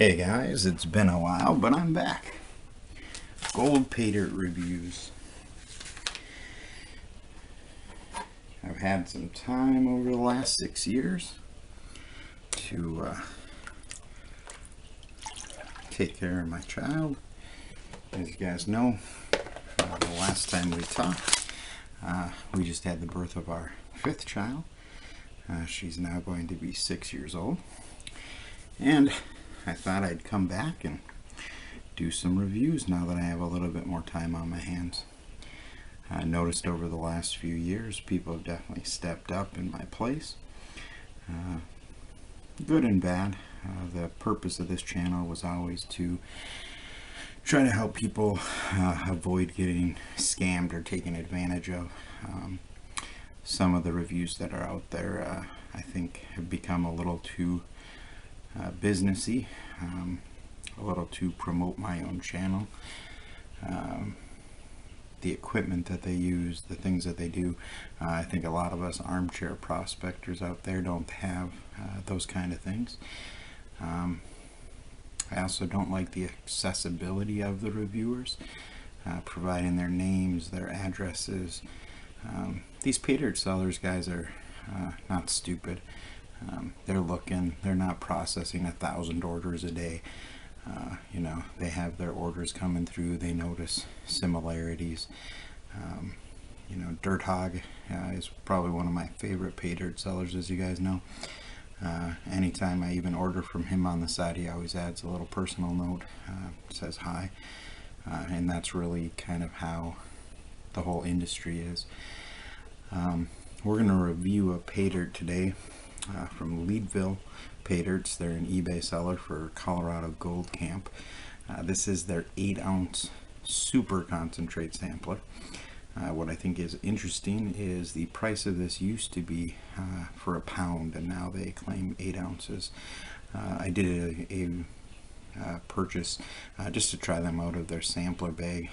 Hey guys, it's been a while, but I'm back. Gold Paydirt reviews. I've had some time over the last 6 years to take care of my child. As you guys know, the last time we talked, we just had the birth of our 5th child. She's now going to be 6 years old. And I thought I'd come back and do some reviews now that I have a little bit more time on my hands. I noticed over the last few years people have definitely stepped up in my place, good and bad. The purpose of this channel was always to try to help people avoid getting scammed or taken advantage of. Some of the reviews that are out there I think have become a little too businessy, a little to promote my own channel. The equipment that they use, the things that they do, I think a lot of us armchair prospectors out there don't have those kind of things. I also don't like the accessibility of the reviewers, providing their names, their addresses. These paydirt sellers, guys, are not stupid. They're looking, they're not processing 1,000 orders a day. You know, they have their orders coming through, they notice similarities. You know, Dirt Hog is probably one of my favorite paydirt sellers, as you guys know. Anytime I even order from him on the side, he always adds a little personal note, says hi. And that's really kind of how the whole industry is. We're going to review a paydirt today from Leadville Paydirts. They're an eBay seller for Colorado Gold Camp. This is their 8-ounce super concentrate sampler. What I think is interesting is the price of this used to be for £1, and now they claim 8 ounces. I did a purchase just to try them out of their sampler bag.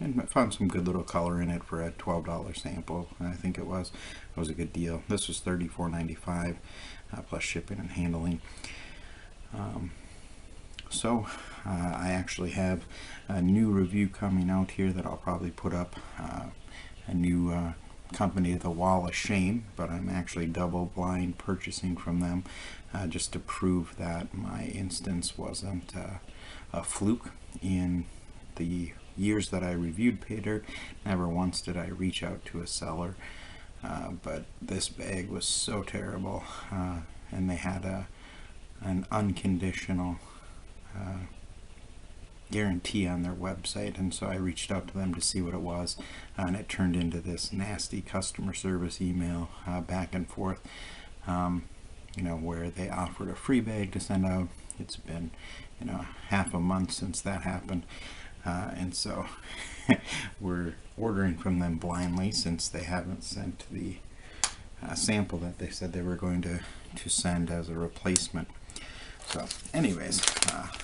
And I found some good little color in it for a $12 sample. I think it was a good deal. This was $34.95 plus shipping and handling. So I actually have a new review coming out here that I'll probably put up. A new company, The Wall of Shame, but I'm actually double blind purchasing from them just to prove that my instance wasn't a fluke. In the years that I reviewed paydirt, never once did I reach out to a seller, but this bag was so terrible, and they had an unconditional guarantee on their website, and so I reached out to them to see what it was, and it turned into this nasty customer service email back and forth, you know, where they offered a free bag to send out. It's been, you know, half a month since that happened. And so we're ordering from them blindly since they haven't sent the sample that they said they were going to send as a replacement. So anyways,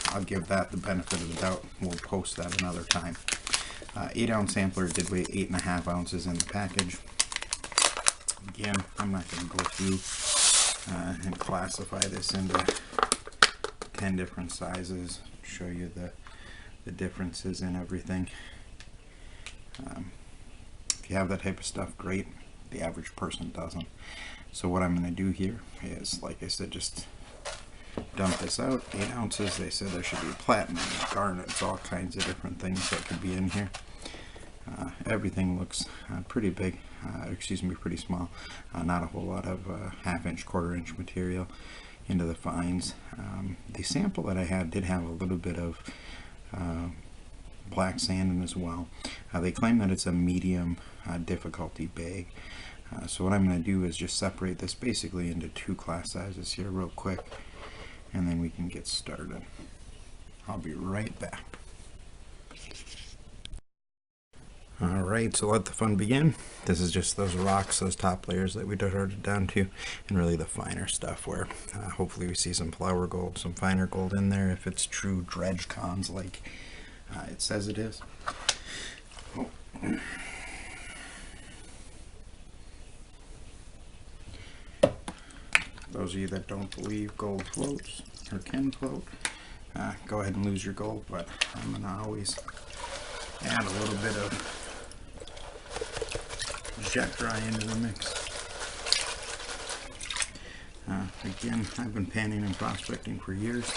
I'll give that the benefit of the doubt. We'll post that another time. 8-ounce sampler did weigh 8.5 ounces in the package. Again, I'm not going to go through and classify this into 10 different sizes, show you the differences in everything. If you have that type of stuff, great. The average person doesn't. So what I'm going to do here is, like I said, just dump this out. 8 ounces. They said there should be platinum, garnets, all kinds of different things that could be in here. Everything looks pretty big, pretty small. Not a whole lot of half-inch, quarter-inch material into the fines. The sample that I had did have a little bit of black sand in as well. They claim that it's a medium difficulty bag. So what I'm going to do is just separate this basically into 2 class sizes here real quick, and then we can get started. I'll be right back. Alright, so let the fun begin. This is just those rocks, those top layers that we darted down to, and really the finer stuff where hopefully we see some flour gold, some finer gold in there if it's true dredge cons like it says it is. Oh. Those of you that don't believe gold floats or can float, go ahead and lose your gold, but I'm going to always add a little bit of jet dry into the mix. Again, I've been panning and prospecting for years.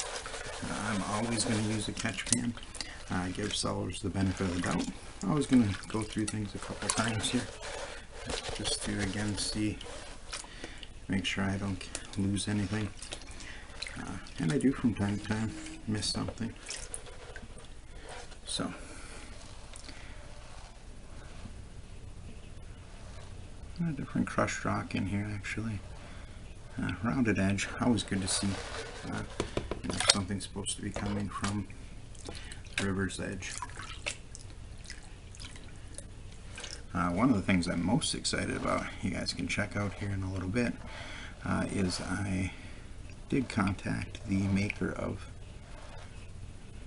I'm always going to use a catch pan. Give sellers the benefit of the doubt. I'm always going to go through things a couple times here, just to again see, make sure I don't lose anything. And I do from time to time miss something. So a different crushed rock in here actually. Rounded edge, always good to see. If something's supposed to be coming from river's edge. One of the things I'm most excited about, you guys can check out here in a little bit, is I did contact the maker of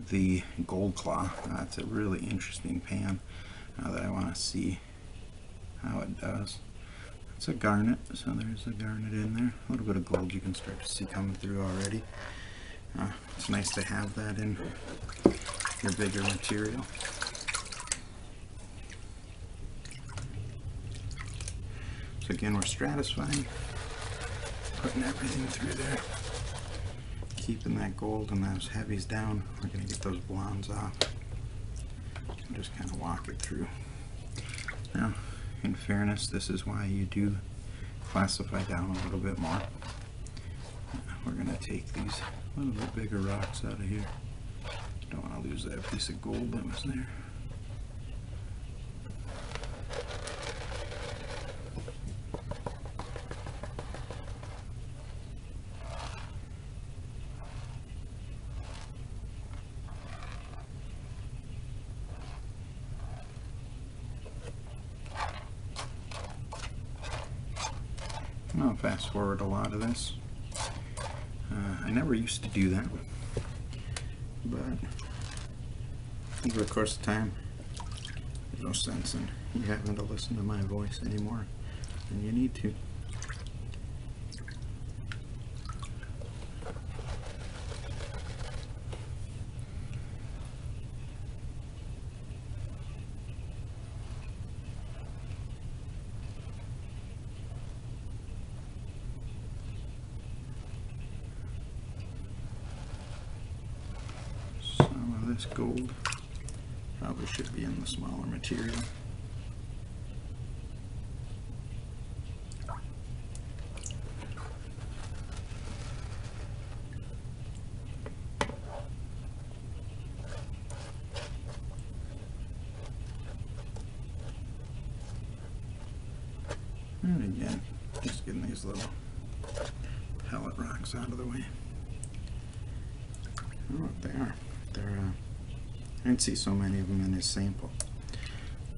the Gold Claw. It's a really interesting pan that I want to see how it does. It's a garnet, so there's a garnet in there. A little bit of gold you can start to see coming through already. It's nice to have that in your bigger material. So again, we're stratifying, putting everything through there, keeping that gold and those heavies down. We're going to get those blondes off and just kind of walk it through. Now, in fairness, this is why you do classify down a little bit more. We're going to take these a little bit bigger rocks out of here. Don't want to lose that piece of gold that was there. I'll fast forward a lot of this. I never used to do that, but over the course of time, there's no sense in you having to listen to my voice anymore, and you need to. This gold probably should be in the smaller material. And again, just getting these little pellet rocks out of the way. Oh, they are. They're, I didn't see so many of them in this sample.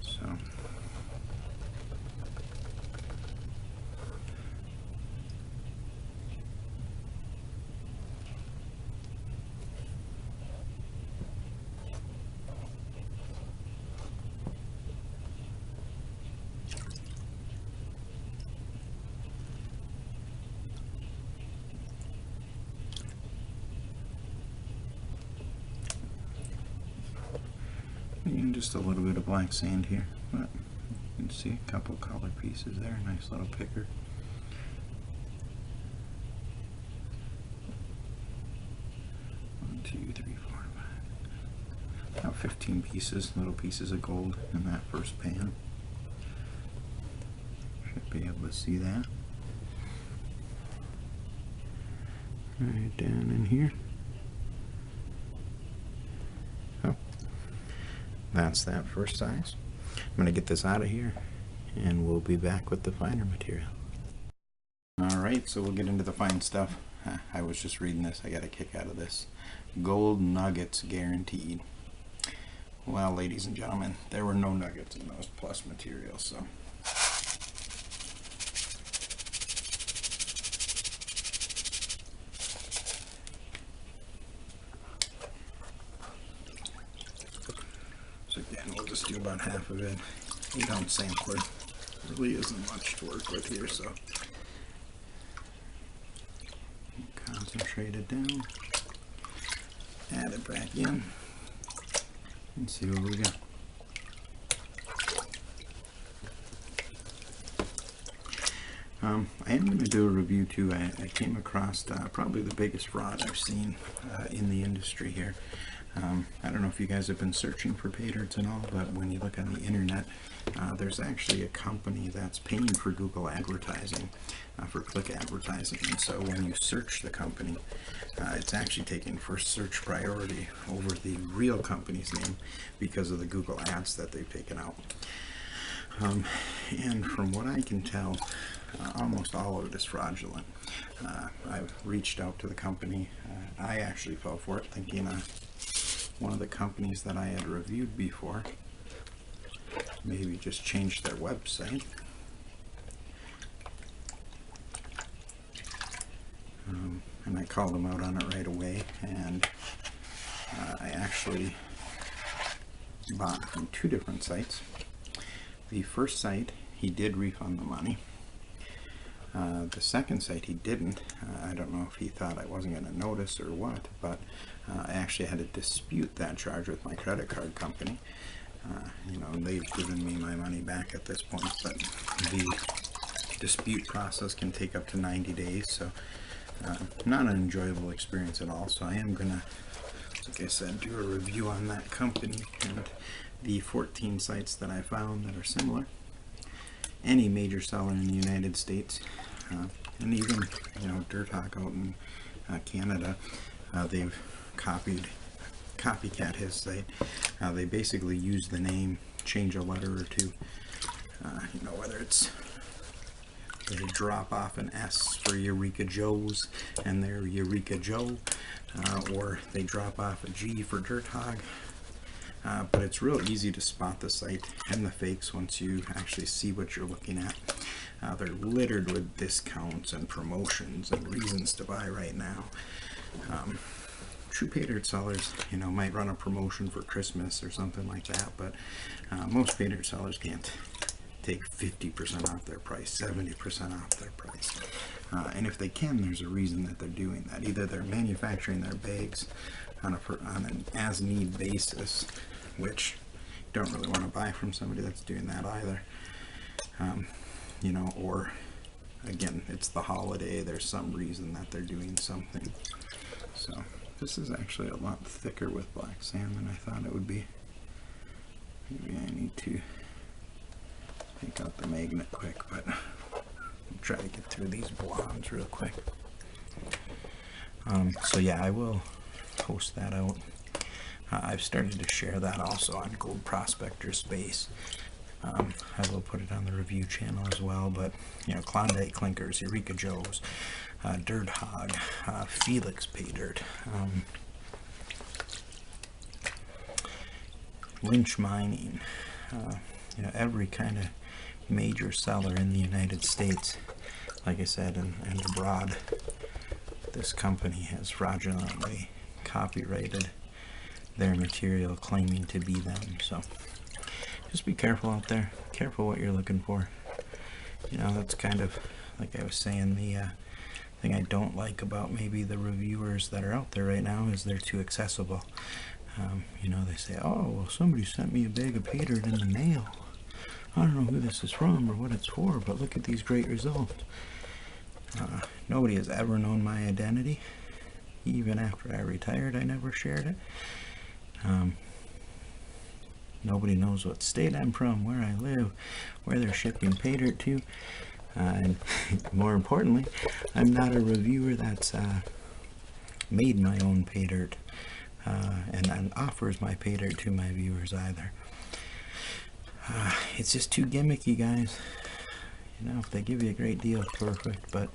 So, and just a little bit of black sand here, but you can see a couple color pieces there. Nice little picker. One, two, three, four, five. About 15 pieces, little pieces of gold in that first pan. Should be able to see that. Right down in here. That's that first size. I'm going to get this out of here and we'll be back with the finer material. Alright, so we'll get into the fine stuff. I was just reading this, I got a kick out of this. Gold nuggets guaranteed. Well, ladies and gentlemen, there were no nuggets in those plus materials, so. So again, we'll just do about half of it. 8-ounce sampler really isn't much to work with here, so concentrate it down. add it back in and see what we got. I am going to do a review too. I came across probably the biggest fraud I've seen in the industry here. I don't know if you guys have been searching for pay dirts and all, but when you look on the internet, there's actually a company that's paying for Google advertising, for click advertising. And so when you search the company, it's actually taking first search priority over the real company's name because of the Google ads that they've taken out. And from what I can tell, almost all of it is fraudulent. I've reached out to the company. I actually fell for it, thinking one of the companies that I had reviewed before maybe just changed their website. And I called them out on it right away, and I actually bought from two different sites. The first site, he did refund the money. The second site, he didn't. I don't know if he thought I wasn't going to notice or what, but I actually had to dispute that charge with my credit card company. You know, they've given me my money back at this point, but the dispute process can take up to 90 days, so not an enjoyable experience at all. So I am going to, like I said, do a review on that company and the 14 sites that I found that are similar. Any major seller in the United States, and even, you know, Dirt Hawk out in Canada, they've copycat his site. They basically use the name, change a letter or two. You know, whether it's they drop off an S for Eureka Joe's and they're Eureka Joe, or they drop off a G for Dirt Hog. But it's real easy to spot the site and the fakes once you actually see what you're looking at. They're littered with discounts and promotions and reasons to buy right now. True pay dirt sellers, you know, might run a promotion for Christmas or something like that, but most pay dirt sellers can't take 50% off their price, 70% off their price. And if they can, there's a reason that they're doing that. Either they're manufacturing their bags on an as-need basis, which you don't really want to buy from somebody that's doing that either. You know, or again, it's the holiday, there's some reason that they're doing something. So this is actually a lot thicker with black sand than I thought it would be. Maybe I need to take out the magnet quick, but I'll try to get through these blondes real quick. So yeah, I will post that out. I've started to share that also on Gold Prospector Space. I will put it on the review channel as well, but you know, Klondike Clinkers, Eureka Joe's, Dirt Hog, Felix Paydirt, Lynch Mining, you know, every kind of major seller in the United States, like I said, and abroad, this company has fraudulently copyrighted their material claiming to be them. So just be careful out there, careful what you're looking for. You know, that's kind of, like I was saying, the thing I don't like about maybe the reviewers that are out there right now is they're too accessible. You know, they say, oh, well, somebody sent me a bag of pay dirt in the mail. I don't know who this is from or what it's for, but look at these great results. Nobody has ever known my identity. Even after I retired, I never shared it. Nobody knows what state I'm from, where I live, where they're shipping pay dirt to. And more importantly, I'm not a reviewer that's made my own pay dirt and offers my pay dirt to my viewers either. It's just too gimmicky, guys. You know, if they give you a great deal, perfect, but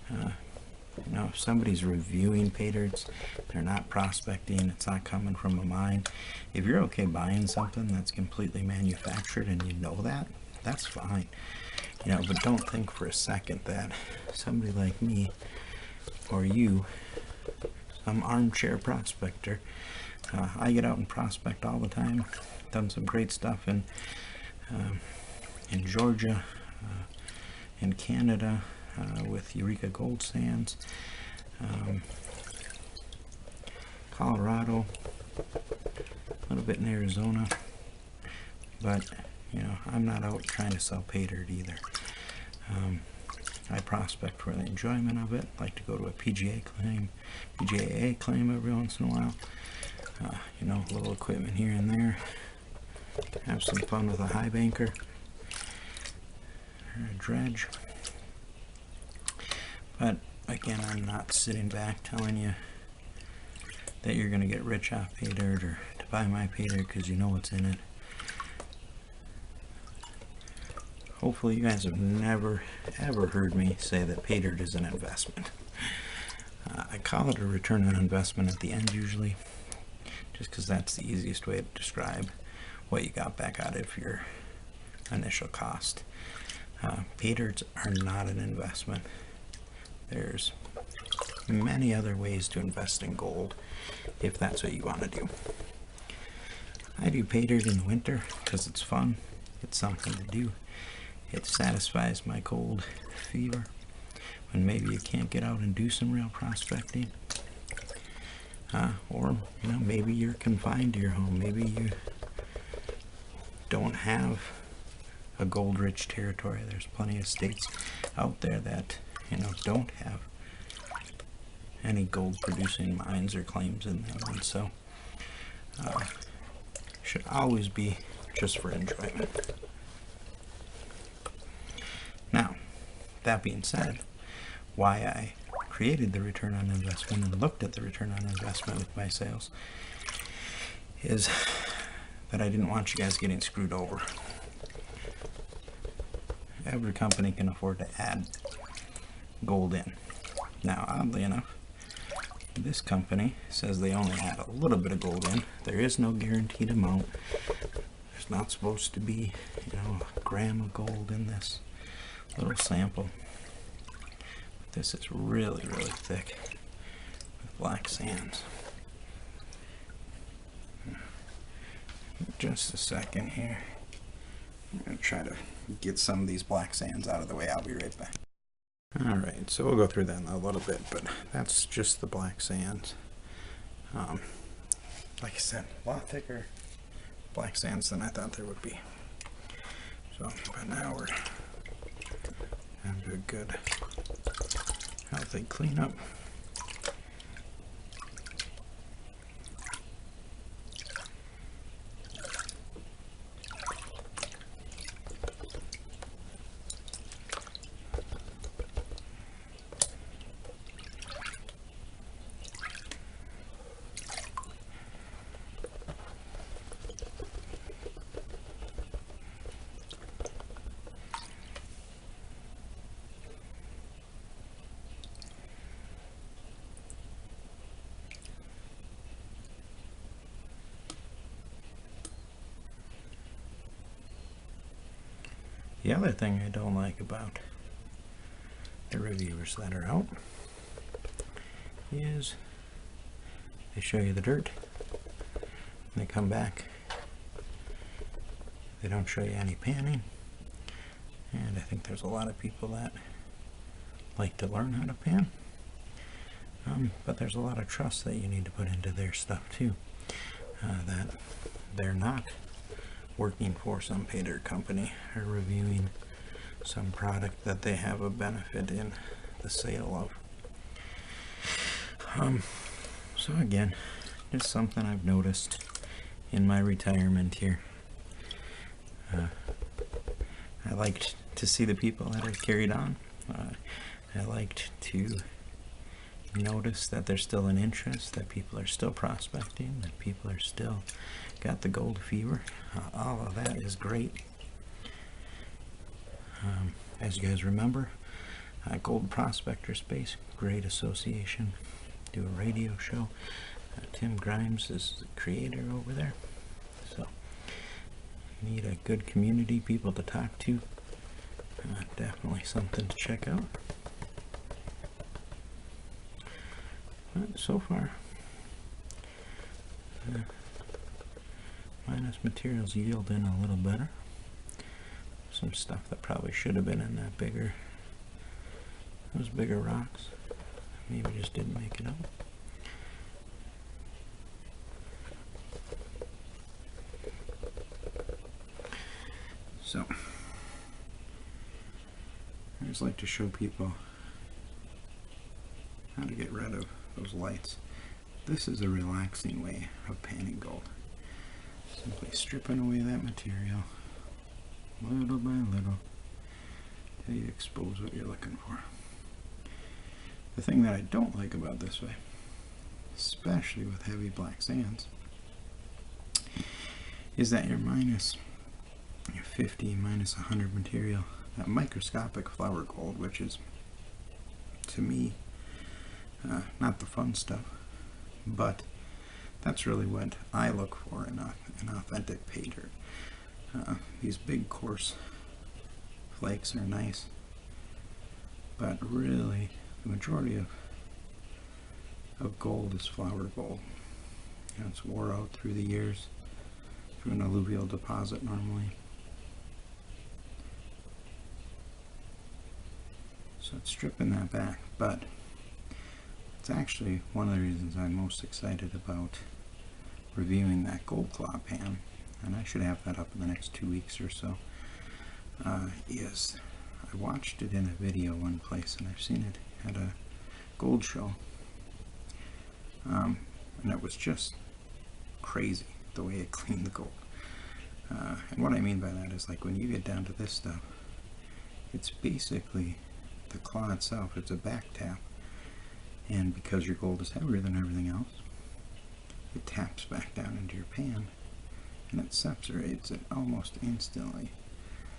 you know, if somebody's reviewing pay dirts, they're not prospecting, it's not coming from a mine. If you're okay buying something that's completely manufactured and you know that, that's fine. You know, but don't think for a second that somebody like me or you, some armchair prospector, I get out and prospect all the time. Done some great stuff in Georgia, in Canada, with Eureka Gold Sands, Colorado, a little bit in Arizona, but you know, I'm not out trying to sell pay dirt either. I prospect for the enjoyment of it. Like to go to a PGA claim every once in a while. You know, a little equipment here and there. Have some fun with a high banker or a dredge. But again, I'm not sitting back telling you that you're going to get rich off pay dirt or to buy my pay dirt because you know what's in it. Hopefully you guys have never ever heard me say that pay dirt is an investment. I call it a return on investment at the end usually, just because that's the easiest way to describe what you got back out of your initial cost. Pay dirts are not an investment. There's many other ways to invest in gold if that's what you want to do. I do pay dirt in the winter because it's fun. It's something to do. It satisfies my gold fever when maybe you can't get out and do some real prospecting. Or you know, maybe you're confined to your home. Maybe you don't have a gold-rich territory. There's plenty of states out there that, you know, don't have any gold-producing mines or claims in them, and so should always be just for enjoyment. Now, that being said, why I created the return on investment and looked at the return on investment with my sales is that I didn't want you guys getting screwed over. Every company can afford to add gold in. Now, oddly enough, this company says they only add a little bit of gold in. There is no guaranteed amount. There's not supposed to be, you know, a gram of gold in this little sample. But this is really, really thick with black sands. Just a second here. I'm going to try to get some of these black sands out of the way. I'll be right back. Alright, so we'll go through that in a little bit, but that's just the black sands. Like I said, a lot thicker black sands than I thought there would be. So, but now we're going to do a good, healthy cleanup. The other thing I don't like about the reviewers that are out is they show you the dirt and they come back, they don't show you any panning, and I think there's a lot of people that like to learn how to pan, but there's a lot of trust that you need to put into their stuff too, that they're not working for some pay dirt company or reviewing some product that they have a benefit in the sale of. So again, just something I've noticed in my retirement here. I liked to see the people that have carried on. I liked to notice that there's still an interest, that people are still prospecting, that people are still got the gold fever. All of that is great. As you guys remember, Gold Prospector Space, great association. Do a radio show. Tim Grimes is the creator over there. So, need a good community, people to talk to. Definitely something to check out. But so far, minus materials yielding a little better. Some stuff that probably should have been in that those bigger rocks. Maybe just didn't make it up. just like to show people how to get rid of those lights. This is a relaxing way of panning gold. Simply stripping away that material little by little till you expose what you're looking for. The thing that I don't like about this way, especially with heavy black sands, is that your minus 50, minus 100 material, that microscopic flower gold, which is, to me, not the fun stuff, but that's really what I look for in an authentic pay dirt. These big coarse flakes are nice, but really the majority of gold is flower gold. You know, it's wore out through the years through an alluvial deposit normally. So it's stripping that back, but it's actually one of the reasons I'm most excited about reviewing that gold claw pan, and I should have that up in the next 2 weeks or so, is I watched it in a video one place, and I've seen it at a gold show, and it was just crazy the way it cleaned the gold. And what I mean by that is, like, when you get down to this stuff, it's basically the claw itself. It's a back tap, and because your gold is heavier than everything else, it taps back down into your pan, and it separates it almost instantly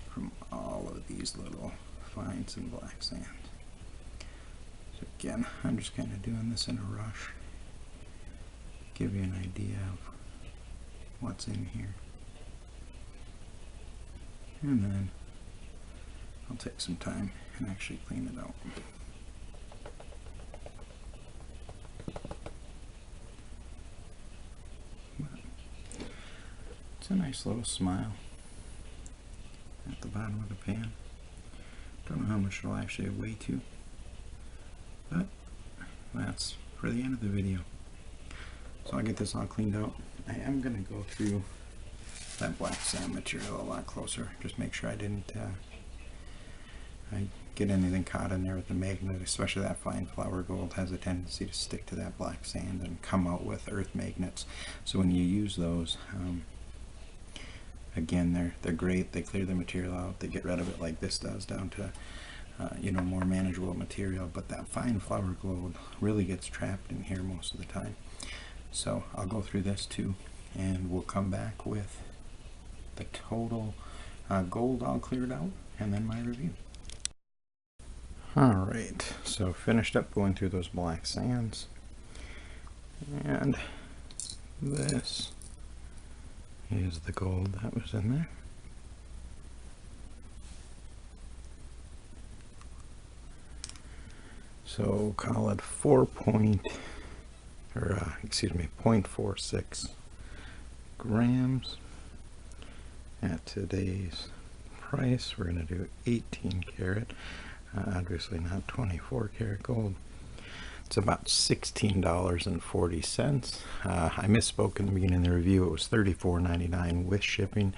from all of these little fines and black sand. So again, I'm just kind of doing this in a rush, give you an idea of what's in here, and then I'll take some time and actually clean it out. It's a nice little smile at the bottom of the pan. Don't know how much it'll actually weigh to, but that's for the end of the video. So I'll get this all cleaned out. I am going to go through that black sand material a lot closer. Just make sure I didn't I get anything caught in there with the magnet, especially that fine flower gold has a tendency to stick to that black sand and come out with earth magnets. So when you use those, again, they're great. They clear the material out. They get rid of it like this does, down to you know, more manageable material. But that fine flower gold really gets trapped in here most of the time. So I'll go through this too, and we'll come back with the total gold all cleared out, and then my review. Alright, so finished up going through those black sands, and this is the gold that was in there. So call it 0.46 grams. At today's price, we're going to do 18 karat, obviously not 24 karat gold. It's about $16.40. I misspoke in the beginning of the review. It was $34.99 with shipping.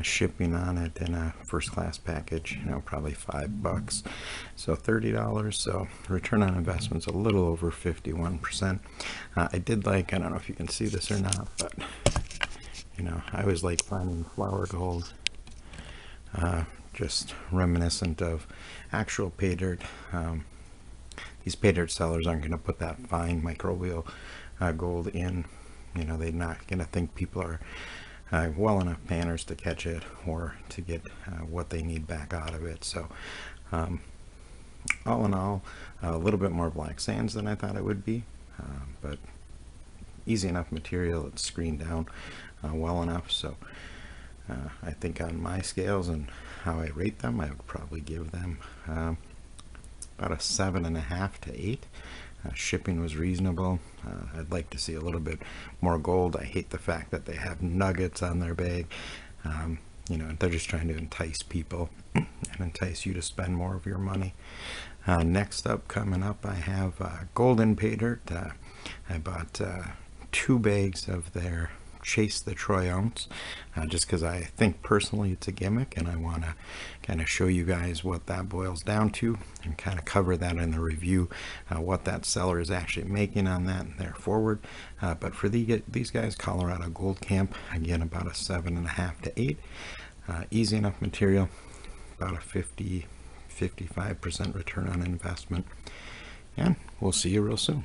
Shipping on it in a first class package, you know, probably $5, so $30. So return on investment's a little over 51%. I did like, I don't know if you can see this or not, but you know, I always like finding flower gold, just reminiscent of actual pay dirt. These pay dirt sellers aren't going to put that fine microbial gold in. You know, they're not going to think people are well enough panners to catch it or to get what they need back out of it. So all in all, a little bit more black sands than I thought it would be, but easy enough material. It's screened down well enough. So I think on my scales and how I rate them, I would probably give them about a 7.5 to 8. Shipping was reasonable. I'd like to see a little bit more gold. I hate the fact that they have nuggets on their bag. You know, they're just trying to entice people and entice you to spend more of your money. Next up, coming up, I have Golden Paydirt. I bought 2 bags of their chase the troy ounce, just because I think personally it's a gimmick, and I want to kind of show you guys what that boils down to and kind of cover that in the review, what that seller is actually making on that and there forward. But for these guys, Colorado Gold Camp, again, about a 7.5 to 8. Easy enough material, about a 55% return on investment, and we'll see you real soon.